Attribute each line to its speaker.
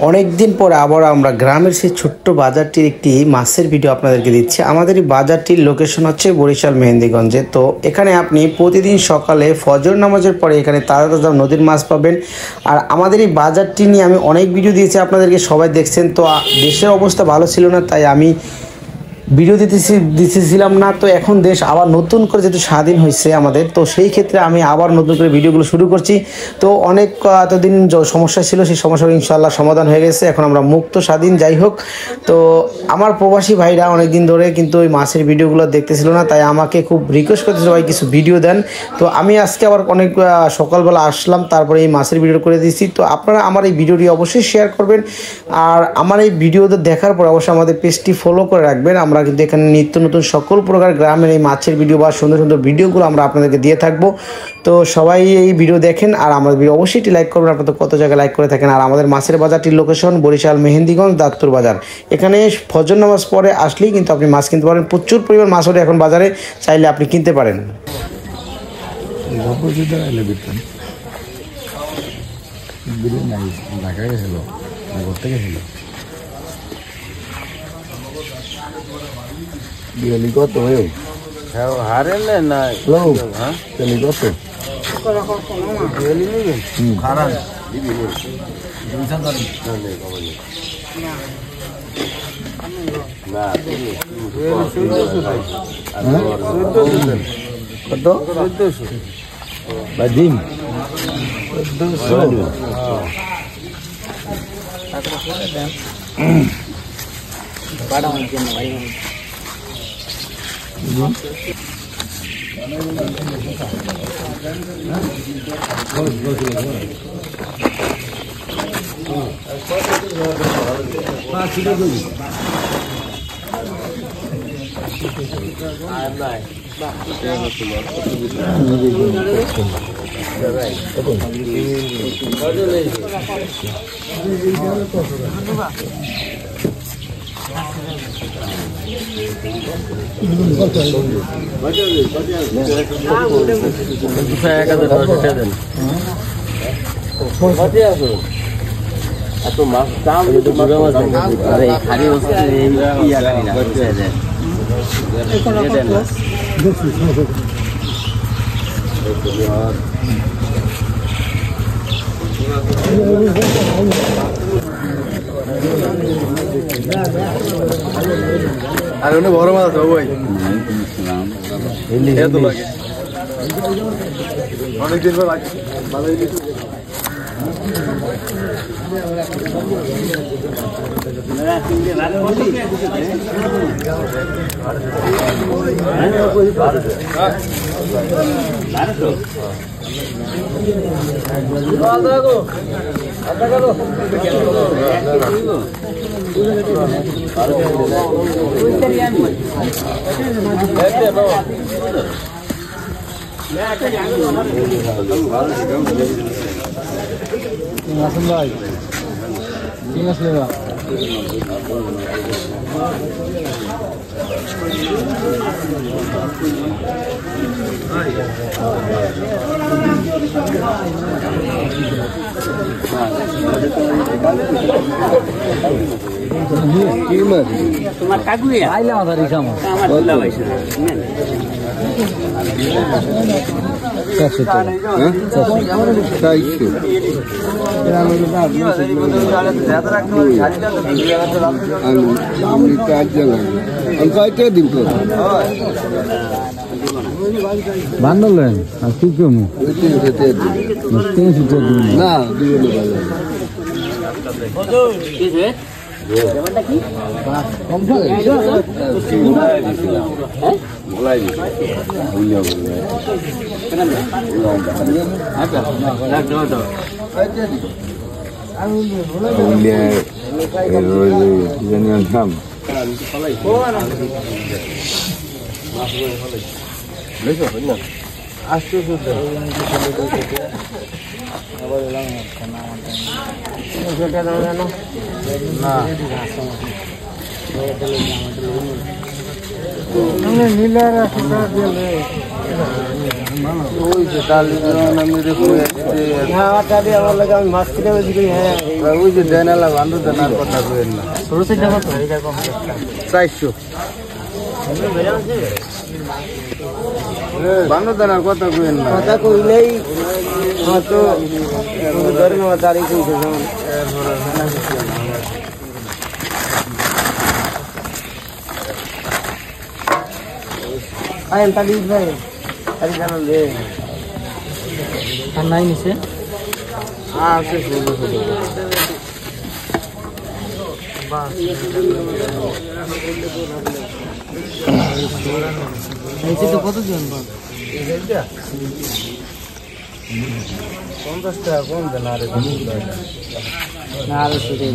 Speaker 1: অনেক দিন পর আবার আমরা গ্রামের সেই ছোট্ট বাজারটির একটি মাছের ভিডিও আপনাদেরকে দিচ্ছি। আমাদের এই বাজারটির লোকেশন হচ্ছে বরিশাল মেহেন্দিগঞ্জে। তো এখানে আপনি প্রতিদিন সকালে ফজর নামাজের পরে এখানে তাজা তাজা নদীর মাছ পাবেন। আর আমাদের এই বাজারটি নিয়ে আমি অনেক ভিডিও দিয়েছি আপনাদেরকে, সবাই দেখছেন। তো দেশের অবস্থা ভালো ছিল না, তাই আমি ভিডিও দিতেছিলাম না। তো এখন দেশ আবার নতুন করে যেহেতু স্বাধীন হয়েছে আমাদের, তো সেই ক্ষেত্রে আমি আবার নতুন করে ভিডিওগুলো শুরু করছি। তো অনেক এতদিন সমস্যা ছিল, সেই সমস্যাগুলো ইনশাআল্লাহ সমাধান হয়ে গেছে। এখন আমরা মুক্ত স্বাধীন। যাই হোক, তো আমার প্রবাসী ভাইরা অনেক দিন ধরে কিন্তু ওই মাছের ভিডিওগুলো দেখতেছিল না, তাই আমাকে খুব রিকোয়েস্ট করতে সবাই কিছু ভিডিও দেন। তো আমি আজকে আবার অনেক সকালবেলা আসলাম, তারপরে এই মাছের ভিডিও করে দিচ্ছি। তো আপনারা আমার এই ভিডিওটি অবশ্যই শেয়ার করবেন, আর আমার এই ভিডিওটা দেখার পর অবশ্যই আমাদের পেজটি ফলো করে রাখবেন। আমরা কিন্তু এখানে নিত্য নতুন সকল প্রকার গ্রামের এই মাছের ভিডিও বা সুন্দর সুন্দর ভিডিওগুলো আমরা আপনাদেরকে দিয়ে থাকবো। তো সবাই এই ভিডিও দেখেন, আর আমাদের ভিডিও অবশ্যই একটি লাইক করবেন। আপনাদের কত জায়গায় লাইক করে থাকেন। আর আমাদের মাছের বাজারটির লোকেশন বরিশাল মেহেন্দিগঞ্জ দাত্তুর বাজার। এখানে ফজর নামাজ পরে আসলেই কিন্তু আপনি মাছ কিনতে পারেন। প্রচুর পরিমাণ মাছ ওঠে এখন বাজারে, চাইলে আপনি কিনতে পারেন।
Speaker 2: কত হারেন না কত ডিম এত মাছ দাম খালি আর অনেক বড় মাছ আছে ভাই, অনেকদিন পর ভালো ভাই ঠিক আছে। তোমার কাকু আইলে আমার বান্ধলেন আর কি কমু না না ওই যে ডালি আমি আমার লাগে আমি মাছ কিনে বেশি হ্যাঁ ওই যে দেনালা বান্ধব দেনার কথা কইেন না 400 বান্ধব দেনার কথা কইেন না কথা কইলেই তো ধরে নেওয়া তারিখ হয়েছে যেমন আইন তালিক ভাই আরে জানাল রে আর নাই নিছে আছে শুধু শুধু বাস এইটা তো কত জন বাস এইটা 50 টাকা কম দেন আরে না আরে শুধু